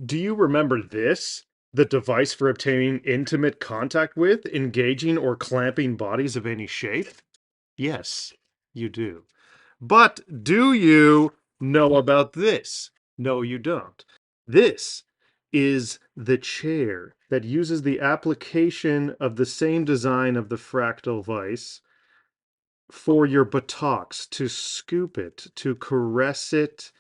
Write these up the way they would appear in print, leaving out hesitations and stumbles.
Do you remember this? The device for obtaining intimate contact with, engaging, or clamping bodies of any shape? Yes, you do. But do you know about this? No, you don't. This is the chair that uses the application of the same design of the fractal vise for your buttocks to scoop it, to caress it,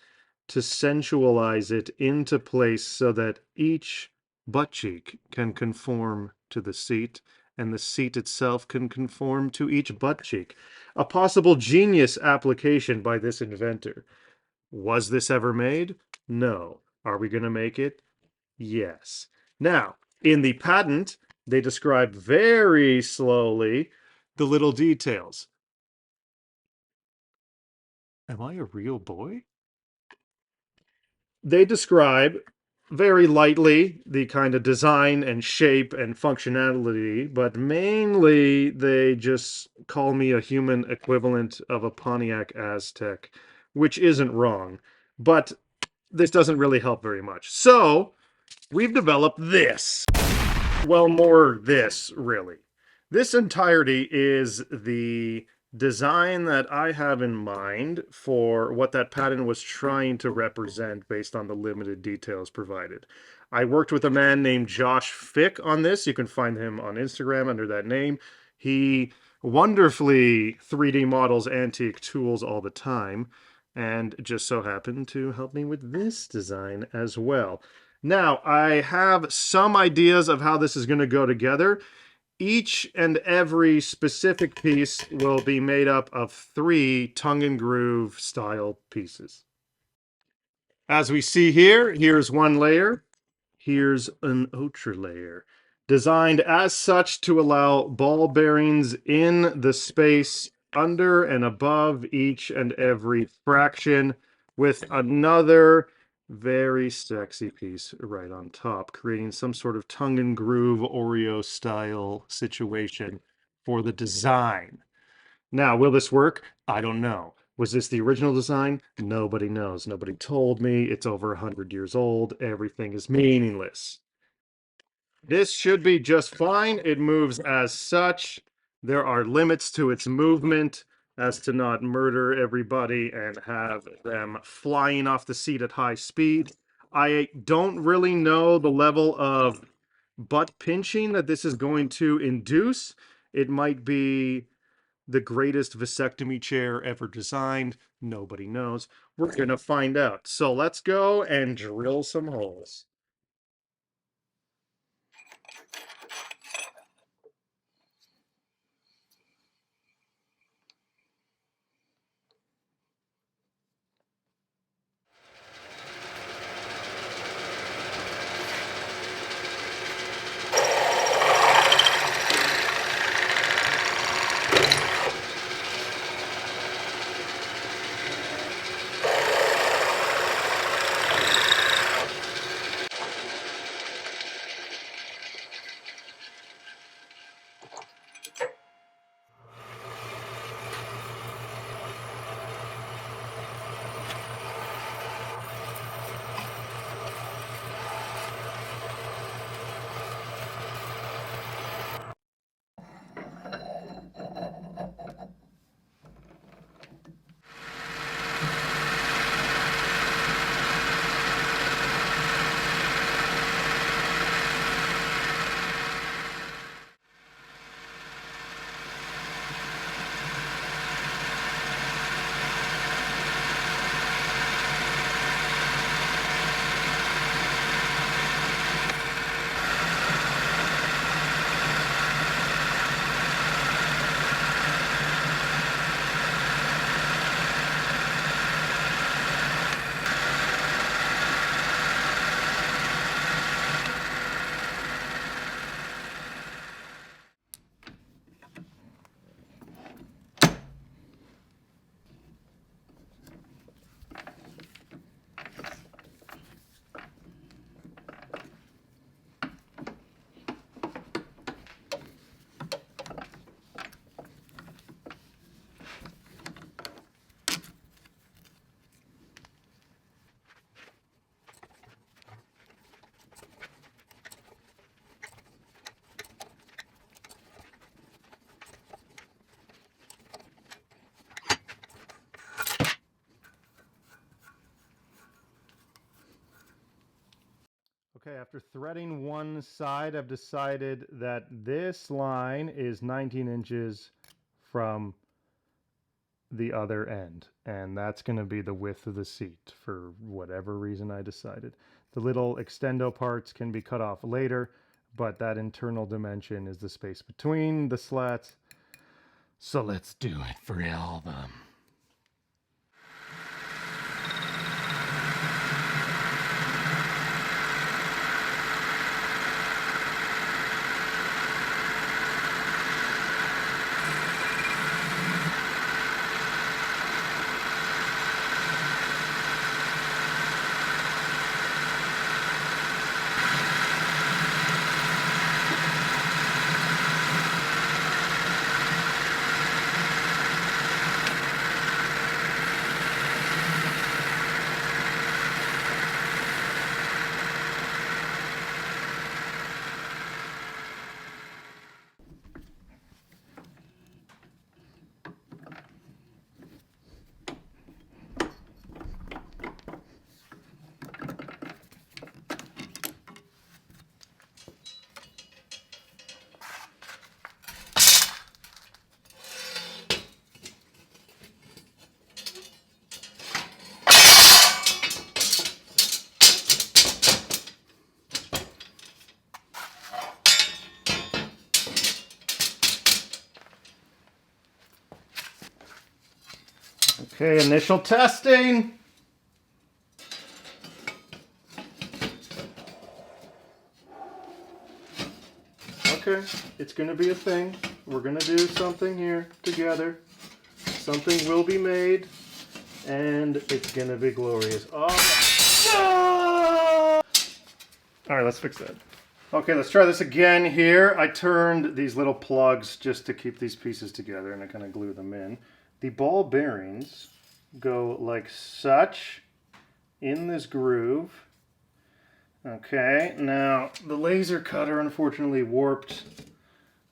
to sensualize it into place so that each butt cheek can conform to the seat and the seat itself can conform to each butt cheek. A possible genius application by this inventor. Was this ever made? No. Are we going to make it? Yes. Now, in the patent, they describe very slowly the little details. Am I a real boy? They describe very lightly the kind of design and shape and functionality, but mainly they just call me a human equivalent of a Pontiac Aztec, which isn't wrong, but this doesn't really help very much. So we've developed this. Well, more this, really. This entirety is the design that I have in mind for what that pattern was trying to represent based on the limited details provided. I worked with a man named Josh Fick on this. You can find him on Instagram under that name. He wonderfully 3D models antique tools all the time and just so happened to help me with this design as well. Now, I have some ideas of how this is going to go together. Each and every specific piece will be made up of 3 tongue and groove style pieces. As we see here, here's one layer. Here's an outer layer, designed as such to allow ball bearings in the space under and above each and every fraction, with another very sexy piece right on top, creating some sort of tongue and groove Oreo style situation for the design. Now, will this work? I don't know. Was this the original design? Nobody knows. Nobody told me. It's over 100 years old. Everything is meaningless. This should be just fine. It moves as such. There are limits to its movement as to not murder everybody and have them flying off the seat at high speed. I don't really know the level of butt pinching that this is going to induce. It might be the greatest vasectomy chair ever designed. Nobody knows. We're going to find out. So let's go and drill some holes. Okay, after threading one side, I've decided that this line is 19 inches from the other end, and that's going to be the width of the seat for whatever reason I decided. The little extendo parts can be cut off later, but that internal dimension is the space between the slats. So let's do it for the album. Okay, initial testing. Okay, it's going to be a thing. We're going to do something here together. Something will be made, and it's going to be glorious. Oh, no! All right, let's fix that. Okay, let's try this again here. I turned these little plugs just to keep these pieces together, and I kind of glue them in. The ball bearings go like such in this groove. Okay, now the laser cutter unfortunately warped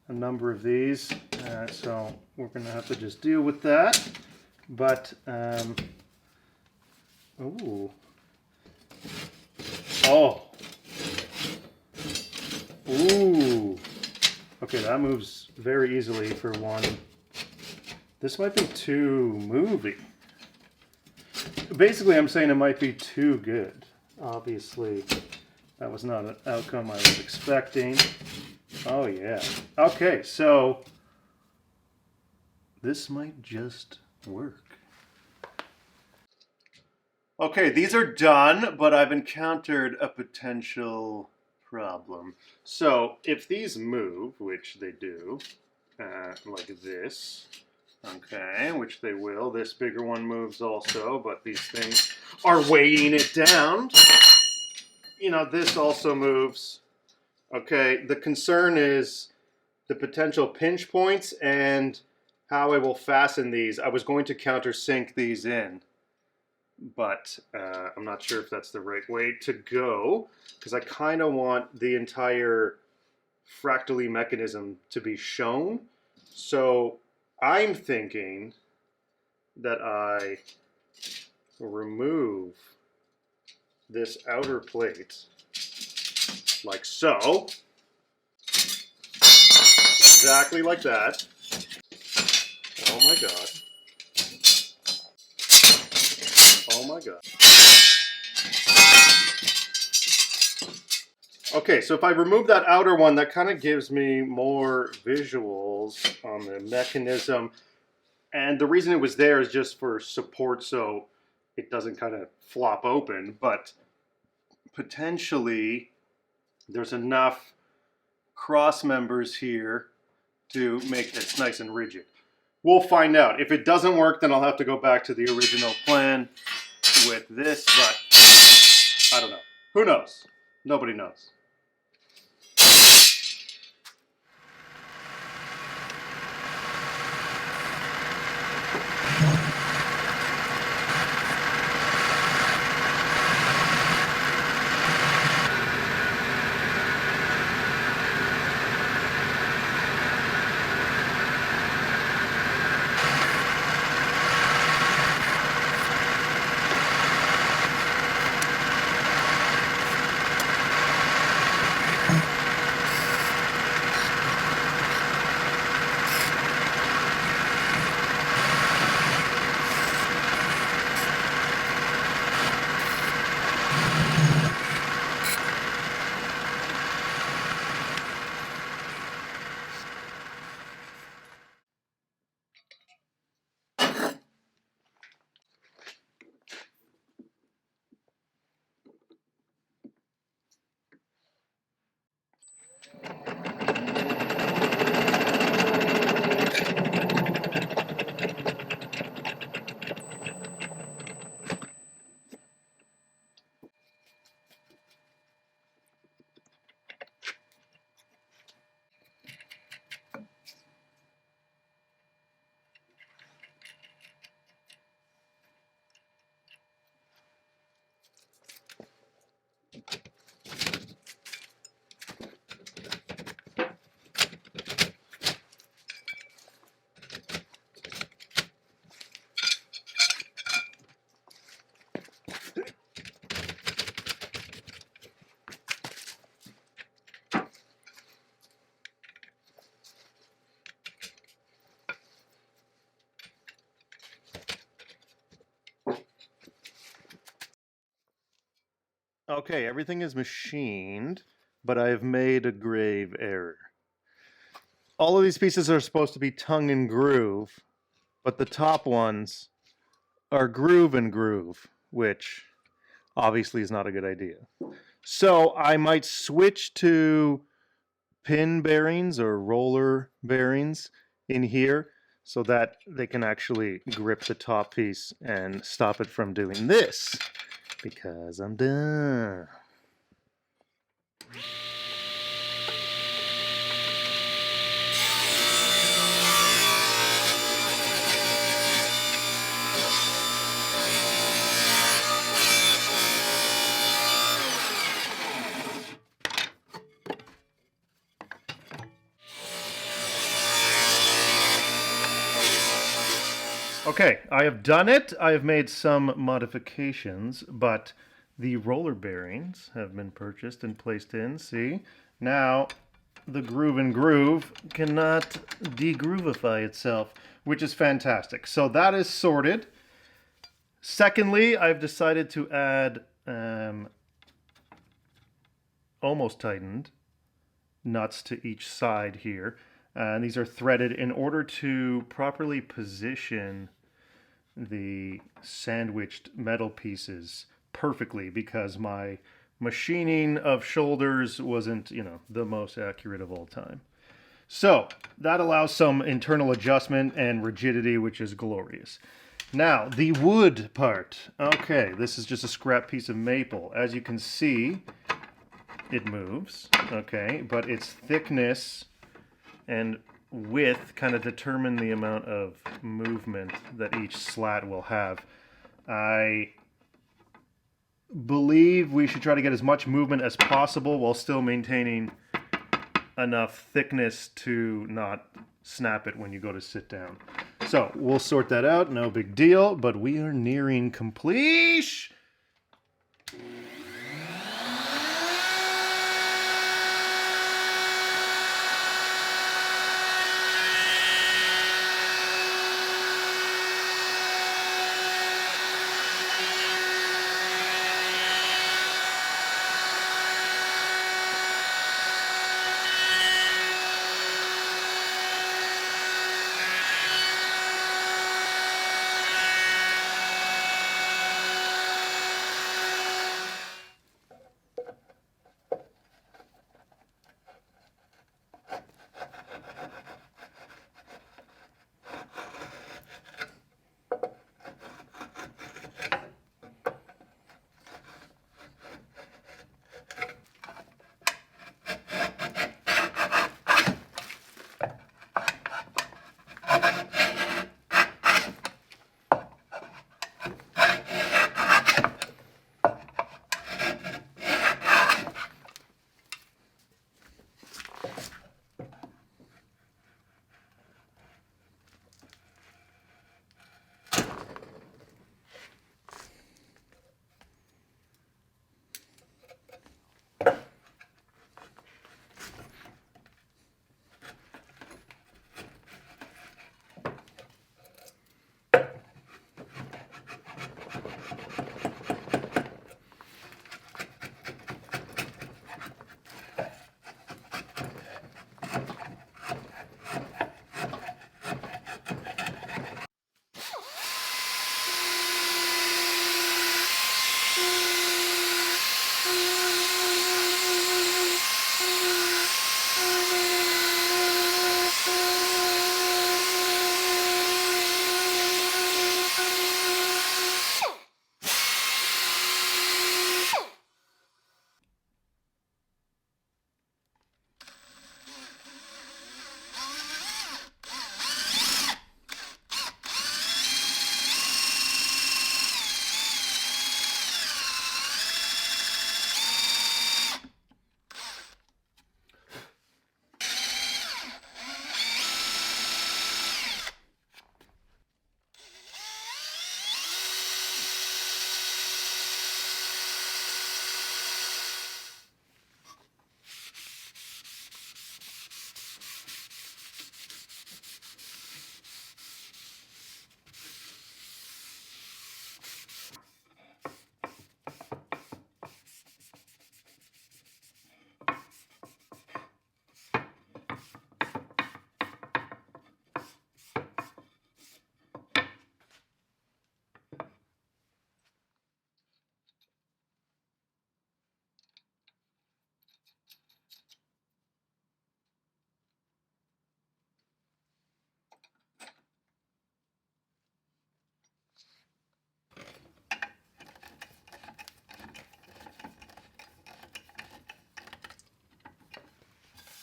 a number of these, so we're going to have to just deal with that. But, ooh. Oh. Ooh. Okay, that moves very easily for one. This might be too movie. Basically, I'm saying it might be too good. Obviously, that was not an outcome I was expecting. Oh, yeah. Okay, so this might just work. Okay, these are done, but I've encountered a potential problem. So if these move, which they do, like this, okay, which they will. This bigger one moves also, but these things are weighing it down. You know, this also moves. Okay, the concern is the potential pinch points and how I will fasten these. I was going to countersink these in, but I'm not sure if that's the right way to go, because I kind of want the entire fractally mechanism to be shown. So I'm thinking that I remove this outer plate like so, exactly like that. Oh my god. Oh my god. Okay, so if I remove that outer one, that kind of gives me more visuals on the mechanism. And the reason it was there is just for support so it doesn't kind of flop open, but potentially there's enough cross members here to make this nice and rigid. We'll find out. If it doesn't work, then I'll have to go back to the original plan with this, but I don't know. Who knows? Nobody knows. Okay, everything is machined, but I've made a grave error. All of these pieces are supposed to be tongue and groove, but the top ones are groove and groove, which obviously is not a good idea. So I might switch to pin bearings or roller bearings in here so that they can actually grip the top piece and stop it from doing this, because I'm done. Okay, I have done it. I have made some modifications, but the roller bearings have been purchased and placed in. See? Now the groove and groove cannot degroovify itself, which is fantastic. So that is sorted. Secondly, I've decided to add almost tightened nuts to each side here. And these are threaded in order to properly position the sandwiched metal pieces perfectly, because my machining of shoulders wasn't, the most accurate of all time. So that allows some internal adjustment and rigidity, which is glorious. Now, the wood part. Okay, this is just a scrap piece of maple. As you can see, it moves, okay, but its thickness and width kind of determine the amount of movement that each slat will have. I believe we should try to get as much movement as possible while still maintaining enough thickness to not snap it when you go to sit down. So we'll sort that out, no big deal, but we are nearing completion.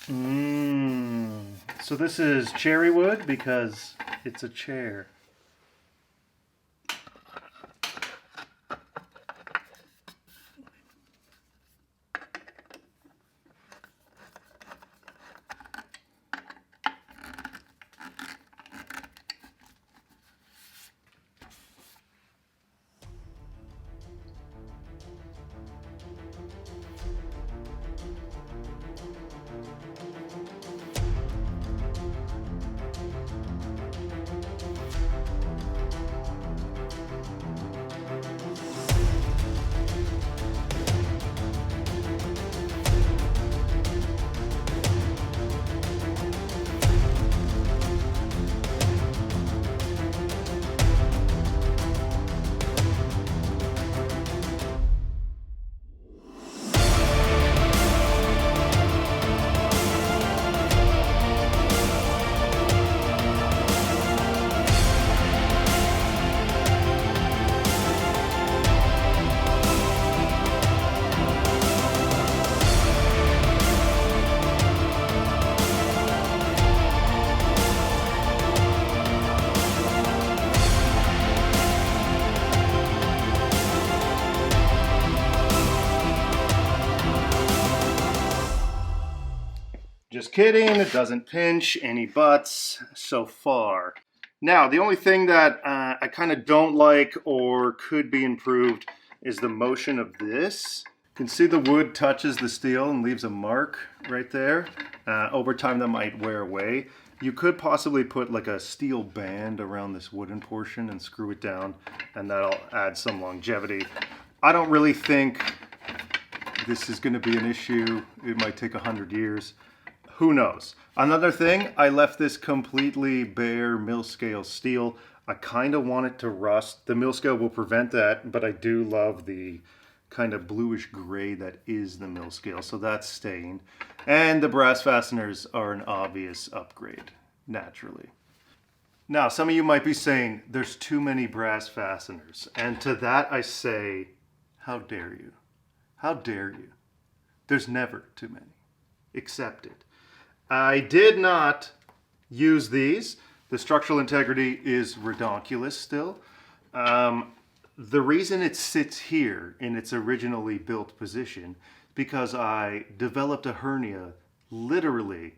So this is cherry wood because it's a chair. Just kidding, it doesn't pinch any butts so far. Now, the only thing that I kind of don't like or could be improved is the motion of this. You can see the wood touches the steel and leaves a mark right there. Over time that might wear away. You could possibly put like a steel band around this wooden portion and screw it down, and that'll add some longevity. I don't really think this is going to be an issue. It might take 100 years. Who knows? Another thing, I left this completely bare mill scale steel. I kind of want it to rust. The mill scale will prevent that, but I do love the kind of bluish gray that is the mill scale, so that's staying. And the brass fasteners are an obvious upgrade, naturally. Now, some of you might be saying, there's too many brass fasteners. And to that I say, how dare you? How dare you? There's never too many. Accept it. I did not use these. The structural integrity is redonkulous still. The reason it sits here in its originally built position is because I developed a hernia literally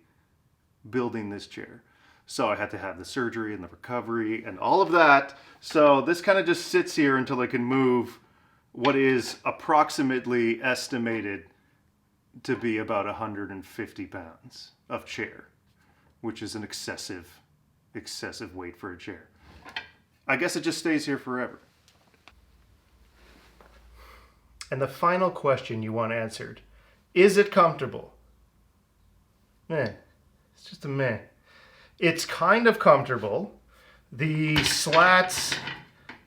building this chair. So I had to have the surgery and the recovery and all of that. So this kind of just sits here until I can move what is approximately estimated to be about 150 pounds of chair, which is an excessive weight for a chair. I guess it just stays here forever. And the final question you want answered, is it comfortable? Meh. It's just a meh. It's kind of comfortable. The slats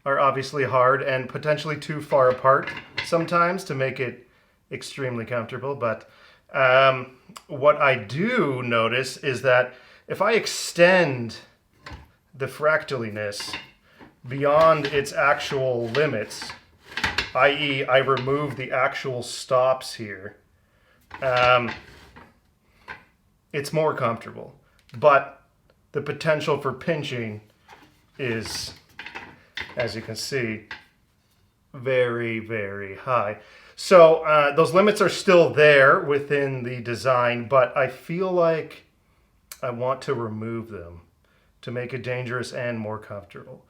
are obviously hard and potentially too far apart sometimes to make it extremely comfortable, but what I do notice is that if I extend the fractaliness beyond its actual limits, i.e. I remove the actual stops here, it's more comfortable, but the potential for pinching is, as you can see, very, very high. So those limits are still there within the design, but I feel like I want to remove them to make it dangerous and more comfortable.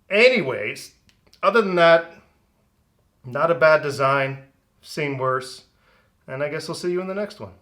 Anyways, other than that, not a bad design, seen worse, and I guess I'll see you in the next one.